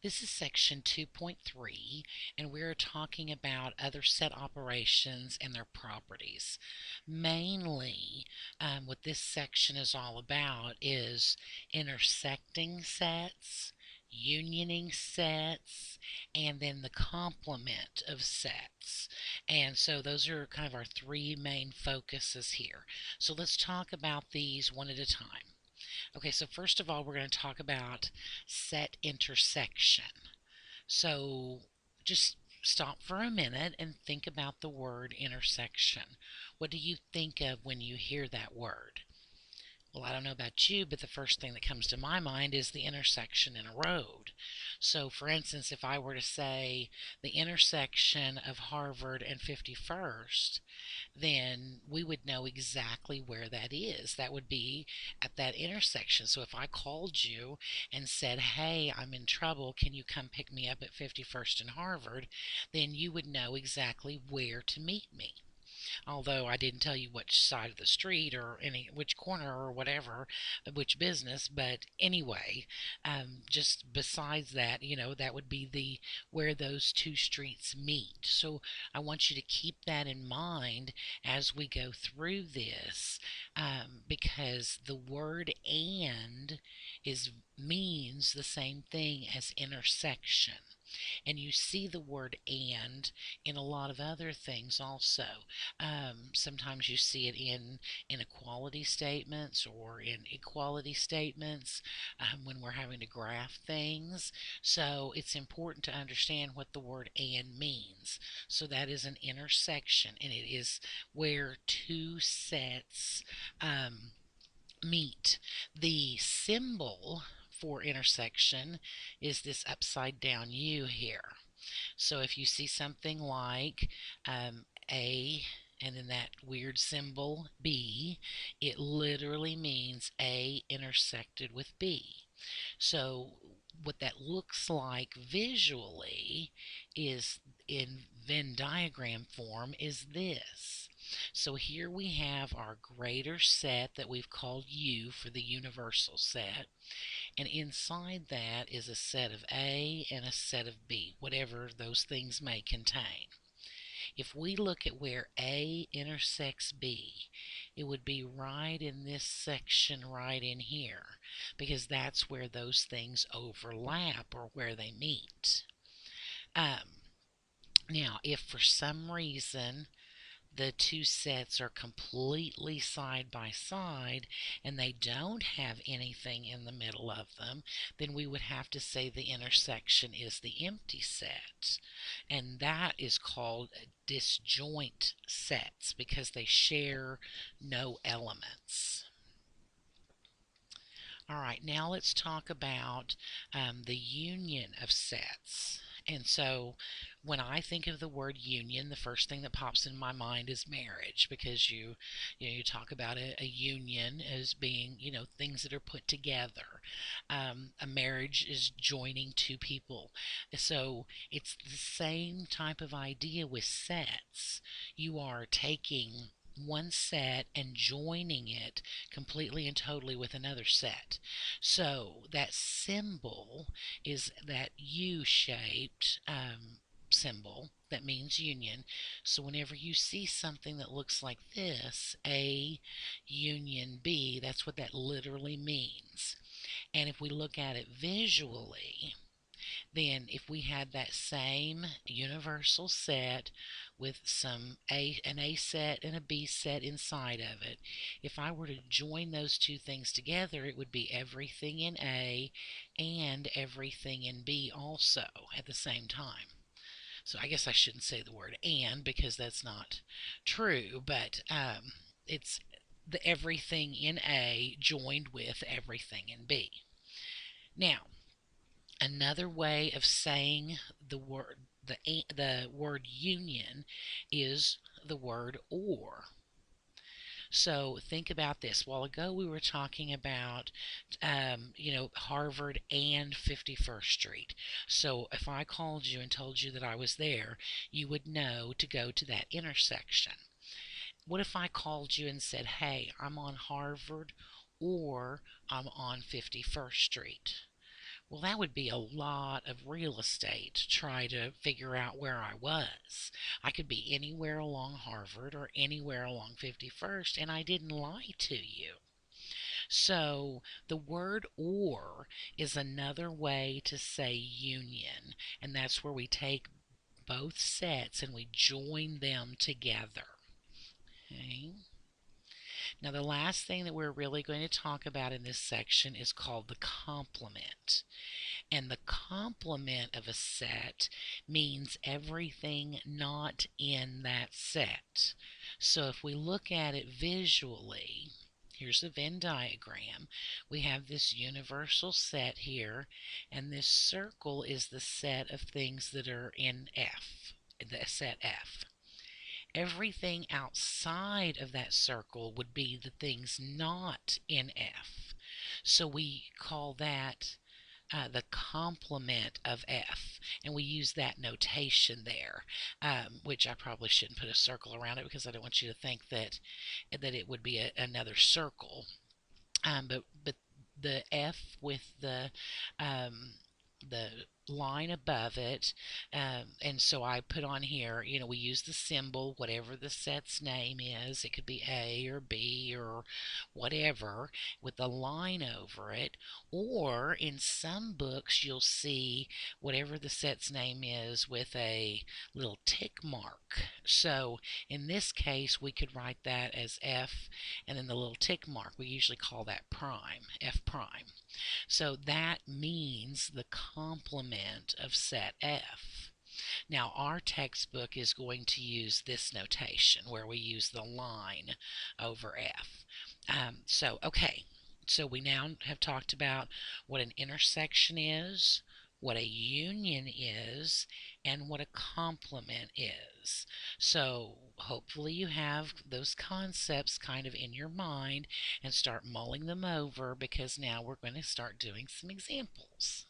This is section 2.3, and we're talking about other set operations and their properties. Mainly, what this section is all about is intersecting sets, unioning sets, and then the complement of sets. And so those are kind of our three main focuses here. So let's talk about these one at a time. Okay, so first of all, we're going to talk about set intersection. So just stop for a minute and think about the word intersection. What do you think of when you hear that word? Well, I don't know about you, but the first thing that comes to my mind is the intersection in a road. So, for instance, if I were to say the intersection of Harvard and 51st, then we would know exactly where that is. That would be at that intersection. So if I called you and said, "Hey, I'm in trouble. Can you come pick me up at 51st and Harvard?" then you would know exactly where to meet me. Although I didn't tell you which side of the street or which corner or whatever, which business. But anyway, just besides that, that would be the where those two streets meet. So I want you to keep that in mind as we go through this, because the word "and" is means the same thing as intersection. And you see the word "and" in a lot of other things also. Sometimes you see it in inequality statements or in equality statements, when we're having to graph things. So it's important to understand what the word "and" means. So that is an intersection, and it is where two sets meet. The symbol for intersection is this upside down U here. So if you see something like A and then that weird symbol B, it literally means A intersected with B. So what that looks like visually is in Venn diagram form is this. So here we have our greater set that we've called U for the universal set. And inside that is a set of A and a set of B, whatever those things may contain. If we look at where A intersects B, it would be right in this section right in here, because that's where those things overlap or where they meet. Now, if for some reason the two sets are completely side by side and they don't have anything in the middle of them, then we would have to say the intersection is the empty set. And that is called disjoint sets because they share no elements. All right, now let's talk about the union of sets. And so when I think of the word union, the first thing that pops in my mind is marriage, because you talk about a union as being, things that are put together. A marriage is joining two people. So it's the same type of idea with sets. You are taking one set and joining it completely and totally with another set. So that symbol is that U-shaped symbol that means union. So whenever you see something that looks like this, A union B, that's what that literally means. And if we look at it visually, then if we had that same universal set with an A set and a B set inside of it, if I were to join those two things together, it would be everything in A and everything in B also at the same time. So I guess I shouldn't say the word "and" because that's not true, but it's the everything in A joined with everything in B. Now, another way of saying the word union is the word "or." So think about this. A while ago, we were talking about, Harvard and 51st Street. So if I called you and told you that I was there, you would know to go to that intersection. What if I called you and said, "Hey, I'm on Harvard or I'm on 51st Street"? Well, that would be a lot of real estate to try to figure out where I was. I could be anywhere along Harvard or anywhere along 51st, and I didn't lie to you. So the word or is another way to say union, and that's where we take both sets and we join them together. Okay. Now, the last thing that we're really going to talk about in this section is called the complement. And the complement of a set means everything not in that set. So if we look at it visually, here's a Venn diagram. We have this universal set here, and this circle is the set of things that are in F, the set F. Everything outside of that circle would be the things not in F. So we call that the complement of F, and we use that notation there, which I probably shouldn't put a circle around it because I don't want you to think that it would be another circle. But the F with the line above it, and so I put on here, we use the symbol, whatever the set's name is. It could be A or B or whatever, with a line over it. Or in some books, you'll see whatever the set's name is with a little tick mark. So in this case, we could write that as F and then the little tick mark. We usually call that prime, F prime. So that means the complement of set F. Now, our textbook is going to use this notation where we use the line over F. Okay, so we now have talked about what an intersection is, what a union is, and what a complement is. So hopefully you have those concepts kind of in your mind and start mulling them over, because now we're going to start doing some examples.